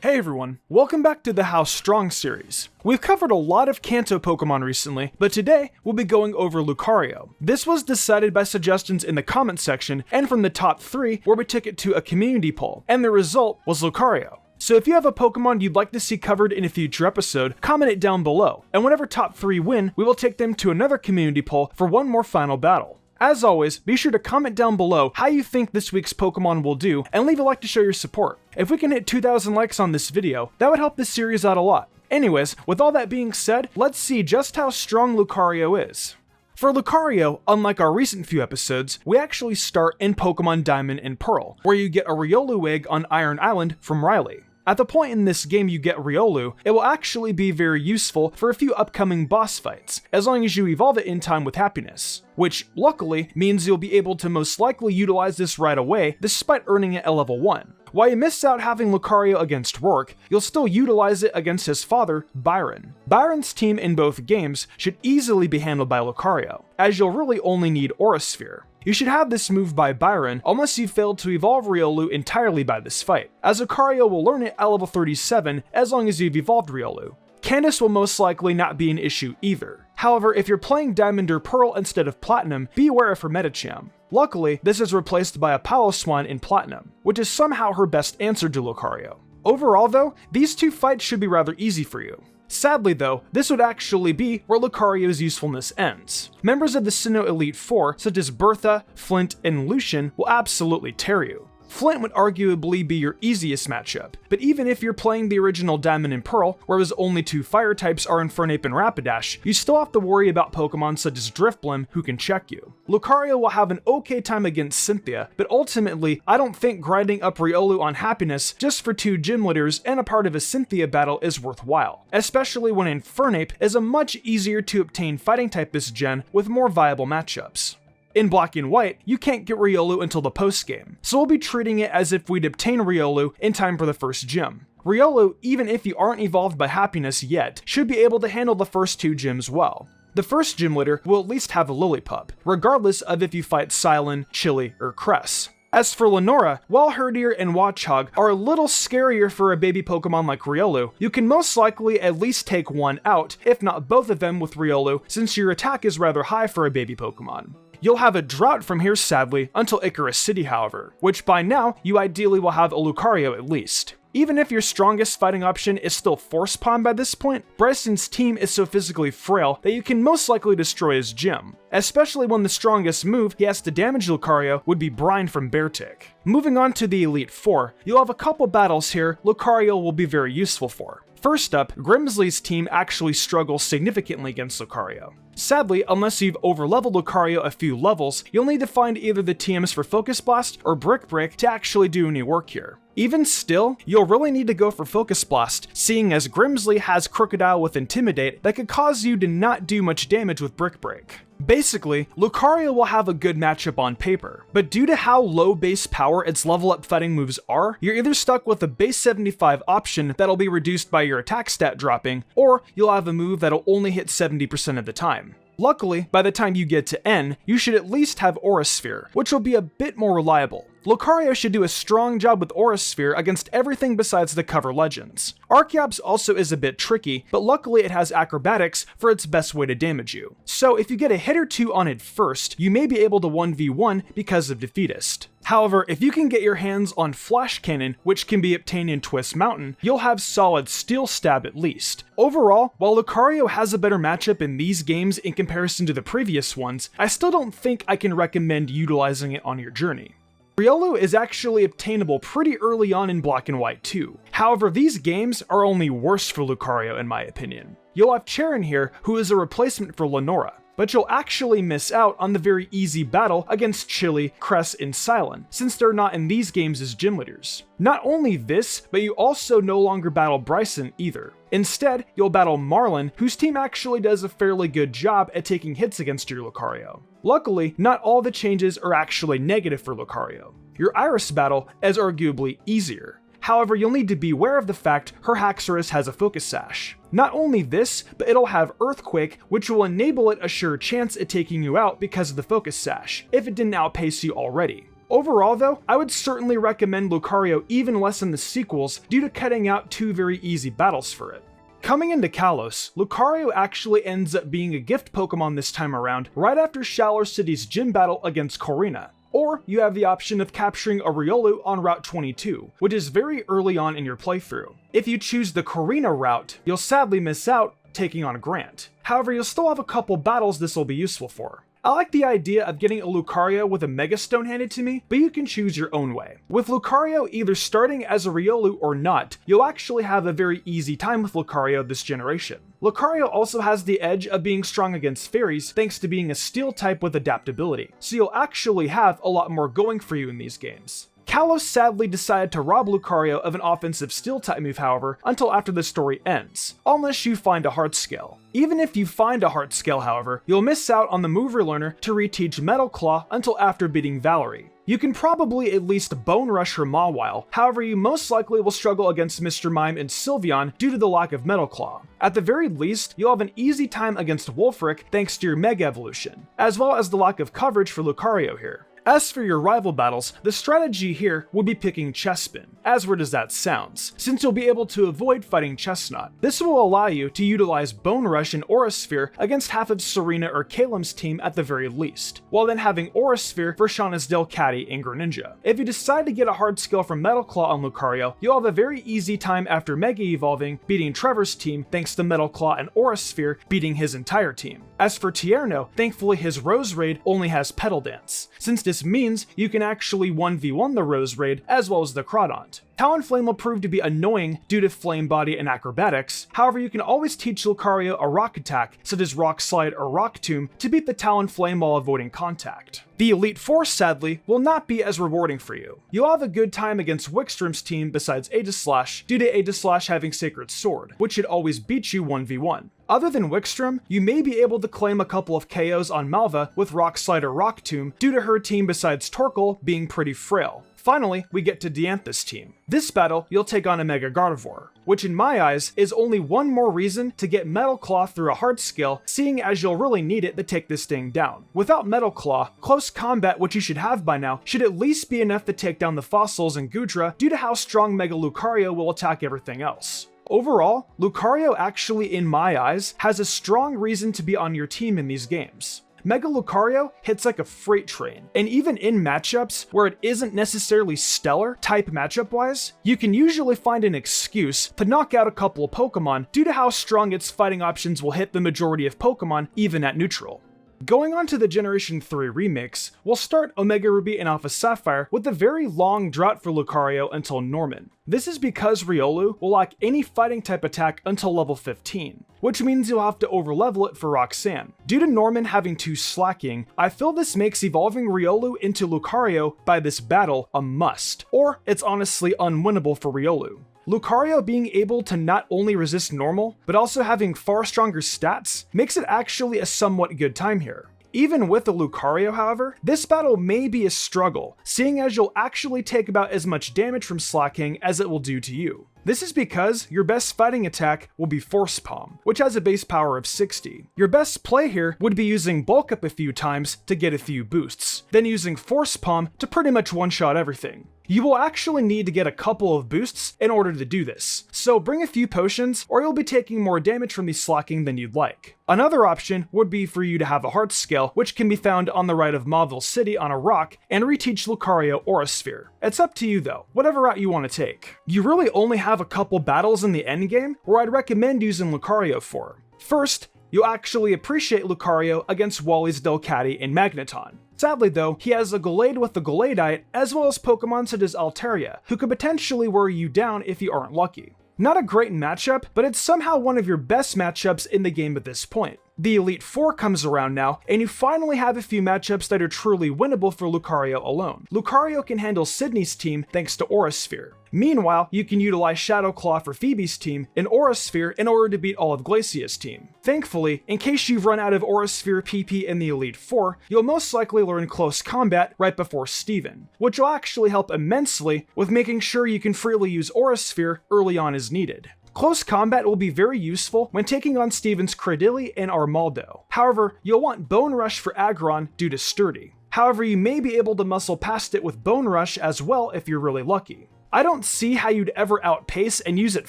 Hey everyone, welcome back to the How Strong series. We've covered a lot of Kanto Pokemon recently, but today we'll be going over Lucario. This was decided by suggestions in the comment section and from the top 3 where we took it to a community poll, and the result was Lucario. So if you have a Pokemon you'd like to see covered in a future episode, comment it down below, and whenever top 3 win, we will take them to another community poll for one more final battle. As always, be sure to comment down below how you think this week's Pokemon will do, and leave a like to show your support. If we can hit 2,000 likes on this video, that would help this series out a lot. Anyways, with all that being said, let's see just how strong Lucario is. For Lucario, unlike our recent few episodes, we actually start in Pokemon Diamond and Pearl, where you get a Riolu egg on Iron Island from Riley. At the point in this game you get Riolu, it will actually be very useful for a few upcoming boss fights, as long as you evolve it in time with happiness, which luckily means you'll be able to most likely utilize this right away despite earning it at level 1. While you miss out having Lucario against Rourke, you'll still utilize it against his father, Byron. Byron's team in both games should easily be handled by Lucario, as you'll really only need Aura Sphere. You should have this move by Byron unless you failed to evolve Riolu entirely by this fight, as Lucario will learn it at level 37 as long as you've evolved Riolu. Candace will most likely not be an issue either. However, if you're playing Diamond or Pearl instead of Platinum, be aware of her Medicham. Luckily, this is replaced by a Piloswine in Platinum, which is somehow her best answer to Lucario. Overall though, these two fights should be rather easy for you. Sadly though, this would actually be where Lucario's usefulness ends. Members of the Sinnoh Elite Four, such as Bertha, Flint, and Lucian, will absolutely tear you. Flint would arguably be your easiest matchup, but even if you're playing the original Diamond and Pearl, whereas only 2 fire types are Infernape and Rapidash, you still have to worry about Pokemon such as Drifblim who can check you. Lucario will have an okay time against Cynthia, but ultimately, I don't think grinding up Riolu on happiness just for 2 gym leaders and a part of a Cynthia battle is worthwhile, especially when Infernape is a much easier to obtain fighting type this gen with more viable matchups. In Black and White, you can't get Riolu until the post-game, so we'll be treating it as if we'd obtain Riolu in time for the first gym. Riolu, even if you aren't evolved by happiness yet, should be able to handle the first 2 gyms well. The first gym leader will at least have a Lillipup, regardless of if you fight Silent, Chili, or Cress. As for Lenora, while Herdier and Watchog are a little scarier for a baby Pokemon like Riolu, you can most likely at least take one out, if not both of them with Riolu, since your attack is rather high for a baby Pokemon. You'll have a drought from here sadly, until Icarus City however, which by now you ideally will have a Lucario at least. Even if your strongest fighting option is still Force Palm by this point, Bryson's team is so physically frail that you can most likely destroy his gym, especially when the strongest move he has to damage Lucario would be Brine from Beartic. Moving on to the Elite Four, you'll have a couple battles here Lucario will be very useful for. First up, Grimsley's team actually struggles significantly against Lucario. Sadly, unless you've overleveled Lucario a few levels, you'll need to find either the TMs for Focus Blast or Brick Break to actually do any work here. Even still, you'll really need to go for Focus Blast, seeing as Grimsley has Crocodile with Intimidate that could cause you to not do much damage with Brick Break. Basically, Lucario will have a good matchup on paper, but due to how low base power its level up fighting moves are, you're either stuck with a base 75 option that'll be reduced by your attack stat dropping, or you'll have a move that'll only hit 70% of the time. Luckily, by the time you get to N, you should at least have Aura Sphere, which will be a bit more reliable. Lucario should do a strong job with Aura Sphere against everything besides the cover legends. Archeops also is a bit tricky, but luckily it has Acrobatics for its best way to damage you. So if you get a hit or 2 on it first, you may be able to 1v1 because of Defeatist. However, if you can get your hands on Flash Cannon, which can be obtained in Twist Mountain, you'll have solid Steel Stab at least. Overall, while Lucario has a better matchup in these games in comparison to the previous ones, I still don't think I can recommend utilizing it on your journey. Riolu is actually obtainable pretty early on in Black and White too. However, these games are only worse for Lucario in my opinion. You'll have Charon here, who is a replacement for Lenora, but you'll actually miss out on the very easy battle against Chili, Cress, and Silent, since they're not in these games as gym leaders. Not only this, but you also no longer battle Bryson either. Instead, you'll battle Marlin, whose team actually does a fairly good job at taking hits against your Lucario. Luckily, not all the changes are actually negative for Lucario. Your Iris battle is arguably easier. However, you'll need to be aware of the fact her Haxorus has a Focus Sash. Not only this, but it'll have Earthquake, which will enable it a sure chance at taking you out because of the Focus Sash, if it didn't outpace you already. Overall though, I would certainly recommend Lucario even less in the sequels due to cutting out 2 very easy battles for it. Coming into Kalos, Lucario actually ends up being a gift Pokemon this time around right after Shalour City's gym battle against Corina. Or you have the option of capturing a Riolu on Route 22, which is very early on in your playthrough. If you choose the Corina route, you'll sadly miss out taking on Grant. However, you'll still have a couple battles this will be useful for. I like the idea of getting a Lucario with a Mega Stone handed to me, but you can choose your own way. With Lucario either starting as a Riolu or not, you'll actually have a very easy time with Lucario this generation. Lucario also has the edge of being strong against fairies thanks to being a steel type with adaptability, so you'll actually have a lot more going for you in these games. Kalos sadly decided to rob Lucario of an offensive steel type move, however, until after the story ends, unless you find a heart scale. Even if you find a heart scale, however, you'll miss out on the move relearner to reteach Metal Claw until after beating Valerie. You can probably at least Bone Rush her Mawile, however you most likely will struggle against Mr. Mime and Sylveon due to the lack of Metal Claw. At the very least, you'll have an easy time against Wolfric thanks to your Mega Evolution, as well as the lack of coverage for Lucario here. As for your rival battles, the strategy here would be picking Chespin, as weird as that sounds, since you'll be able to avoid fighting Chestnut. This will allow you to utilize Bone Rush and Aura Sphere against half of Serena or Kalim's team at the very least, while then having Aura Sphere for Shauna's Delcatty and Greninja. If you decide to get a hard skill from Metal Claw on Lucario, you'll have a very easy time after Mega Evolving, beating Trevor's team thanks to Metal Claw and Aura Sphere beating his entire team. As for Tierno, thankfully his Rose Raid only has Petal Dance, since this means you can actually 1v1 the Rose Raid as well as the Crawdaunt. Talonflame will prove to be annoying due to Flame Body and Acrobatics, however you can always teach Lucario a rock attack such as Rock Slide or Rock Tomb to beat the Talonflame while avoiding contact. The Elite Four, sadly, will not be as rewarding for you. You'll have a good time against Wickstrom's team besides Aegislash due to Aegislash having Sacred Sword, which should always beat you 1v1. Other than Wickstrom, you may be able to claim a couple of KOs on Malva with Rock Slide or Rock Tomb due to her team besides Torkoal being pretty frail. Finally, we get to Diantha's team. This battle, you'll take on a Mega Gardevoir, which in my eyes is only one more reason to get Metal Claw through a hard skill, seeing as you'll really need it to take this thing down. Without Metal Claw, close combat, which you should have by now, should at least be enough to take down the Fossils and Goodra due to how strong Mega Lucario will attack everything else. Overall, Lucario actually, in my eyes, has a strong reason to be on your team in these games. Mega Lucario hits like a freight train, and even in matchups where it isn't necessarily stellar type matchup wise, you can usually find an excuse to knock out a couple of Pokemon due to how strong its fighting options will hit the majority of Pokemon even at neutral. Going on to the Generation 3 remakes, we'll start Omega Ruby and Alpha Sapphire with a very long drought for Lucario until Norman. This is because Riolu will lack any fighting type attack until level 15, which means you'll have to overlevel it for Roxanne. Due to Norman having 2 slacking, I feel this makes evolving Riolu into Lucario by this battle a must, or it's honestly unwinnable for Riolu. Lucario being able to not only resist normal, but also having far stronger stats, makes it actually a somewhat good time here. Even with a Lucario, however, this battle may be a struggle, seeing as you'll actually take about as much damage from slacking as it will do to you. This is because your best fighting attack will be Force Palm, which has a base power of 60. Your best play here would be using Bulk Up a few times to get a few boosts, then using Force Palm to pretty much one-shot everything. You will actually need to get a couple of boosts in order to do this, so bring a few potions or you'll be taking more damage from the slacking than you'd like. Another option would be for you to have a heart scale, which can be found on the right of Mauville City on a rock, and reteach Lucario Aura Sphere. It's up to you though, whatever route you want to take. You really only have a couple battles in the endgame where I'd recommend using Lucario for. First, you'll actually appreciate Lucario against Wally's Delcatty and Magneton. Sadly though, he has a Gallade with the Galladite, as well as Pokemon such as Altaria, who could potentially worry you down if you aren't lucky. Not a great matchup, but it's somehow one of your best matchups in the game at this point. The Elite Four comes around now, and you finally have a few matchups that are truly winnable for Lucario alone. Lucario can handle Sydney's team thanks to Aura Sphere. Meanwhile, you can utilize Shadow Claw for Phoebe's team and Aura Sphere in order to beat all of Glacia's team. Thankfully, in case you've run out of Aura Sphere PP in the Elite Four, you'll most likely learn Close Combat right before Steven, which will actually help immensely with making sure you can freely use Aura Sphere early on as needed. Close Combat will be very useful when taking on Steven's Cradily and Armaldo. However, you'll want Bone Rush for Aggron due to Sturdy. However, you may be able to muscle past it with Bone Rush as well if you're really lucky. I don't see how you'd ever outpace and use it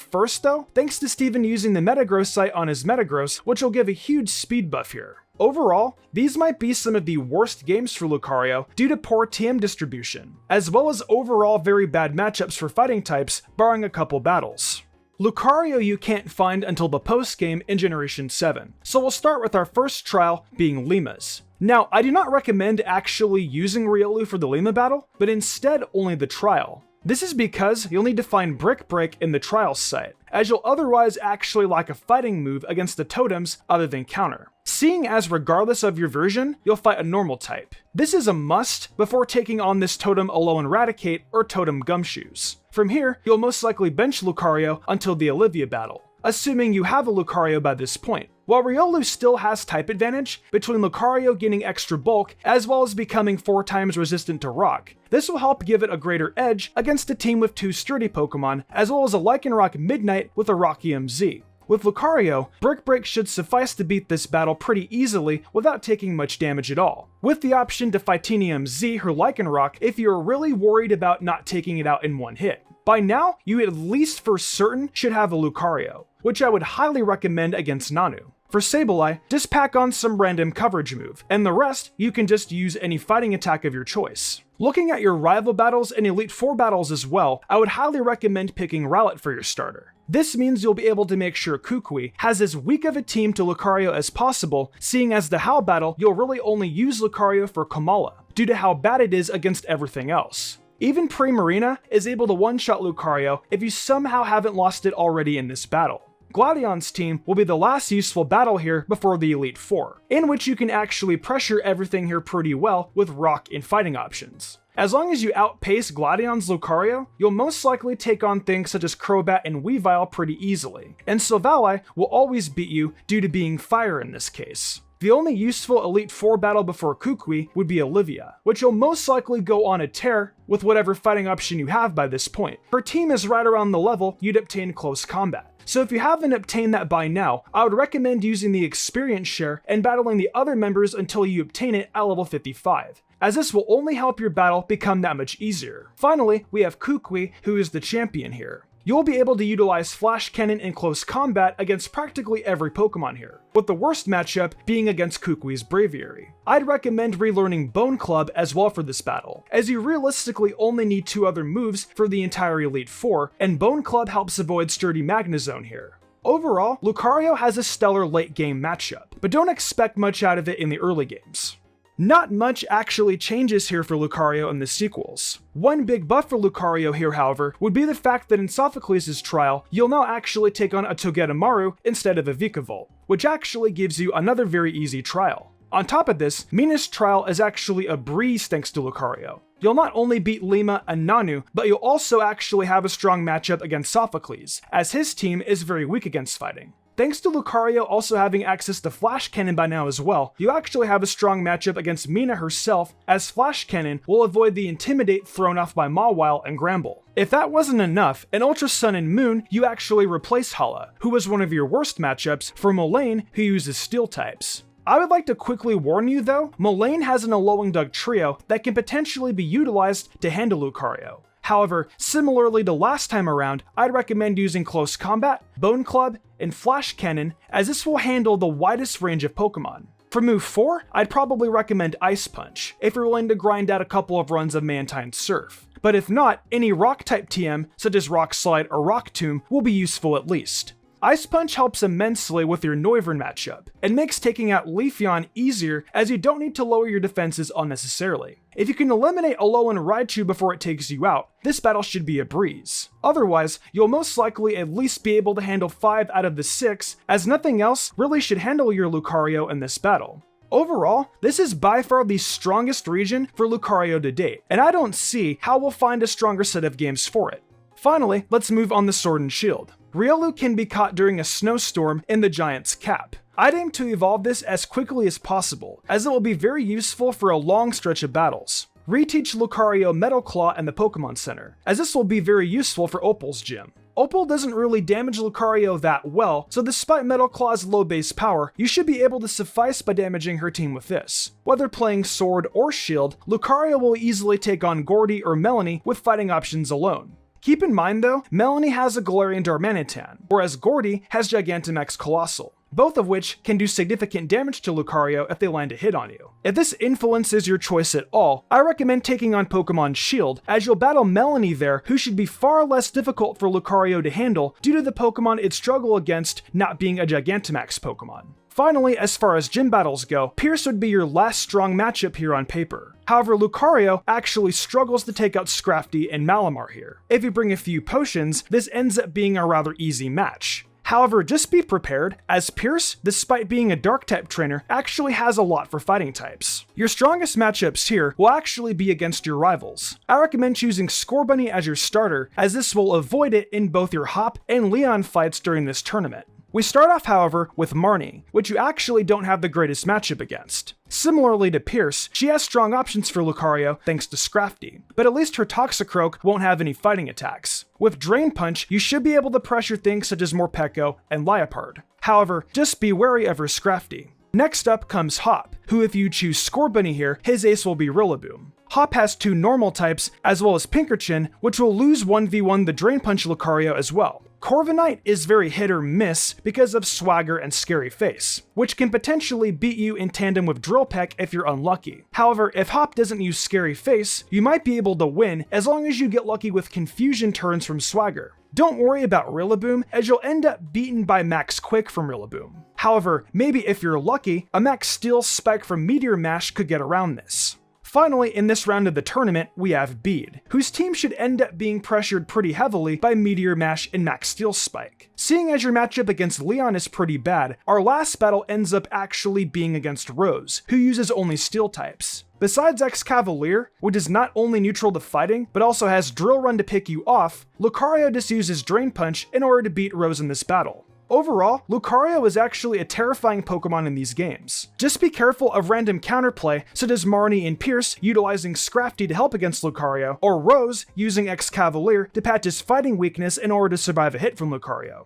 first though, thanks to Steven using the Metagross site on his Metagross, which will give a huge speed buff here. Overall, these might be some of the worst games for Lucario due to poor TM distribution, as well as overall very bad matchups for fighting types, barring a couple battles. Lucario you can't find until the post-game in Generation 7, so we'll start with our first trial being Lima's. Now, I do not recommend actually using Riolu for the Lima battle, but instead only the trial. This is because you'll need to find Brick Break in the trial site, as you'll otherwise actually lack a fighting move against the totems other than counter. Seeing as regardless of your version, you'll fight a normal type. This is a must before taking on this totem Alolan Raticate or Totem Gumshoes. From here, you'll most likely bench Lucario until the Olivia battle, assuming you have a Lucario by this point. While Riolu still has type advantage, between Lucario gaining extra bulk as well as becoming 4 times resistant to rock, this will help give it a greater edge against a team with 2 sturdy Pokemon, as well as a Lycanroc Midnight with a Rocky MZ. With Lucario, Brick Break should suffice to beat this battle pretty easily without taking much damage at all, with the option to Fightinium Z her Lycanroc if you're really worried about not taking it out in one hit. By now, you at least for certain should have a Lucario, which I would highly recommend against Nanu. For Sableye, just pack on some random coverage move, and the rest you can just use any fighting attack of your choice. Looking at your rival battles and Elite Four battles as well, I would highly recommend picking Rowlet for your starter. This means you'll be able to make sure Kukui has as weak of a team to Lucario as possible, seeing as the Howl battle you'll really only use Lucario for Komala, due to how bad it is against everything else. Even Primarina is able to one-shot Lucario if you somehow haven't lost it already in this battle. Gladion's team will be the last useful battle here before the Elite Four, in which you can actually pressure everything here pretty well with rock and fighting options. As long as you outpace Gladion's Lucario, you'll most likely take on things such as Crobat and Weavile pretty easily, and Silvally will always beat you due to being fire in this case. The only useful Elite Four battle before Kukui would be Olivia, which you'll most likely go on a tear with whatever fighting option you have by this point. Her team is right around the level you'd obtain Close Combat. So if you haven't obtained that by now, I would recommend using the experience share and battling the other members until you obtain it at level 55, as this will only help your battle become that much easier. Finally, we have Kukui, who is the champion here. You'll be able to utilize Flash Cannon in close combat against practically every Pokemon here, with the worst matchup being against Kukui's Braviary. I'd recommend relearning Bone Club as well for this battle, as you realistically only need 2 other moves for the entire Elite Four, and Bone Club helps avoid sturdy Magnezone here. Overall, Lucario has a stellar late game matchup, but don't expect much out of it in the early games. Not much actually changes here for Lucario in the sequels. One big buff for Lucario here, however, would be the fact that in Sophocles' trial, you'll now actually take on a Togedemaru instead of a Vikavolt, which actually gives you another very easy trial. On top of this, Mina's trial is actually a breeze thanks to Lucario. You'll not only beat Lima and Nanu, but you'll also actually have a strong matchup against Sophocles, as his team is very weak against fighting. Thanks to Lucario also having access to Flash Cannon by now as well, you actually have a strong matchup against Mina herself, as Flash Cannon will avoid the Intimidate thrown off by Mawile and Gramble. If that wasn't enough, in Ultra Sun and Moon, you actually replace Hala, who was one of your worst matchups, for Molayne, who uses Steel types. I would like to quickly warn you though, Molayne has an Alolan trio that can potentially be utilized to handle Lucario. However, similarly to last time around, I'd recommend using Close Combat, Bone Club, and Flash Cannon, as this will handle the widest range of Pokemon. For move 4, I'd probably recommend Ice Punch, if you're willing to grind out a couple of runs of Mantine Surf. But if not, any Rock-type TM, such as Rock Slide or Rock Tomb, will be useful at least. Ice Punch helps immensely with your Noivern matchup, and makes taking out Leafeon easier as you don't need to lower your defenses unnecessarily. If you can eliminate Alolan Raichu before it takes you out, this battle should be a breeze. Otherwise, you'll most likely at least be able to handle 5 out of the 6, as nothing else really should handle your Lucario in this battle. Overall, this is by far the strongest region for Lucario to date, and I don't see how we'll find a stronger set of games for it. Finally, let's move on to Sword and Shield. Riolu can be caught during a snowstorm in the Giant's Cap. I'd aim to evolve this as quickly as possible, as it will be very useful for a long stretch of battles. Reteach Lucario Metal Claw in the Pokemon Center, as this will be very useful for Opal's gym. Opal doesn't really damage Lucario that well, so despite Metal Claw's low base power, you should be able to suffice by damaging her team with this. Whether playing Sword or Shield, Lucario will easily take on Gordy or Melanie with fighting options alone. Keep in mind though, Melanie has a Galarian Darmanitan, whereas Gordy has Gigantamax Colossal, both of which can do significant damage to Lucario if they land a hit on you. If this influences your choice at all, I recommend taking on Pokemon Shield, as you'll battle Melanie there, who should be far less difficult for Lucario to handle due to the Pokemon it'd struggle against not being a Gigantamax Pokemon. Finally, as far as gym battles go, Pierce would be your last strong matchup here on paper. However, Lucario actually struggles to take out Scrafty and Malamar here. If you bring a few potions, this ends up being a rather easy match. However, just be prepared, as Pierce, despite being a Dark-type trainer, actually has a lot for fighting types. Your strongest matchups here will actually be against your rivals. I recommend choosing Scorbunny as your starter, as this will avoid it in both your Hop and Leon fights during this tournament. We start off, however, with Marnie, which you actually don't have the greatest matchup against. Similarly to Pierce, she has strong options for Lucario thanks to Scrafty, but at least her Toxicroak won't have any fighting attacks. With Drain Punch, you should be able to pressure things such as Morpeko and Liepard. However, just be wary of her Scrafty. Next up comes Hop, who if you choose Scorbunny here, his ace will be Rillaboom. Hop has two normal types, as well as Pinkerton, which will lose 1v1 the Drain Punch Lucario as well. Corviknight is very hit or miss because of Swagger and Scary Face, which can potentially beat you in tandem with Drill Peck if you're unlucky. However, if Hop doesn't use Scary Face, you might be able to win as long as you get lucky with Confusion turns from Swagger. Don't worry about Rillaboom, as you'll end up beaten by Max Quick from Rillaboom. However, maybe if you're lucky, a Max Steel Spike from Meteor Mash could get around this. Finally, in this round of the tournament, we have Bede, whose team should end up being pressured pretty heavily by Meteor Mash and Max Steel Spike. Seeing as your matchup against Leon is pretty bad, our last battle ends up actually being against Rose, who uses only Steel types. Besides Excavalier, which is not only neutral to fighting, but also has Drill Run to pick you off, Lucario just uses Drain Punch in order to beat Rose in this battle. Overall, Lucario is actually a terrifying Pokemon in these games. Just be careful of random counterplay, such as Marnie and Pierce utilizing Scrafty to help against Lucario, or Rose using Excavalier to patch his fighting weakness in order to survive a hit from Lucario.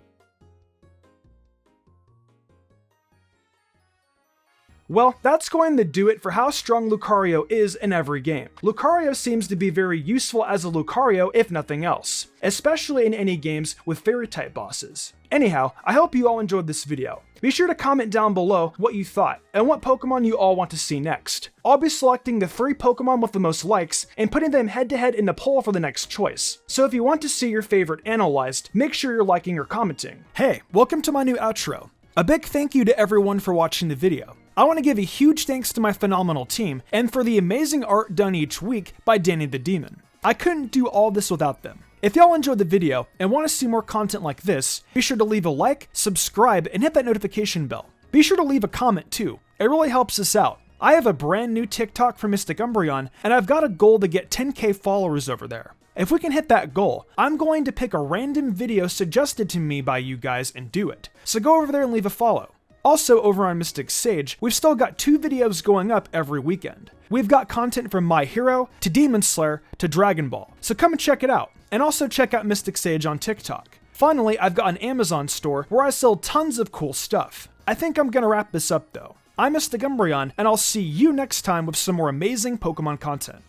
Well, that's going to do it for how strong Lucario is in every game. Lucario seems to be very useful as a Lucario if nothing else, especially in any games with Fairy-type bosses. Anyhow, I hope you all enjoyed this video. Be sure to comment down below what you thought and what Pokemon you all want to see next. I'll be selecting the 3 Pokemon with the most likes and putting them head to head in the poll for the next choice. So if you want to see your favorite analyzed, make sure you're liking or commenting. Hey, welcome to my new outro. A big thank you to everyone for watching the video. I want to give a huge thanks to my phenomenal team and for the amazing art done each week by Danny the Demon. I couldn't do all this without them. If y'all enjoyed the video and want to see more content like this, be sure to leave a like, subscribe, and hit that notification bell. Be sure to leave a comment too. It really helps us out. I have a brand new TikTok for MysticUmbreon, and I've got a goal to get 10k followers over there. If we can hit that goal, I'm going to pick a random video suggested to me by you guys and do it. So go over there and leave a follow. Also, over on MysticSage, we've still got 2 videos going up every weekend. We've got content from My Hero, to Demon Slayer, to Dragon Ball, so come and check it out. And also check out MysticSage on TikTok. Finally, I've got an Amazon store where I sell tons of cool stuff. I think I'm gonna wrap this up though. I'm MysticUmbreon, and I'll see you next time with some more amazing Pokemon content.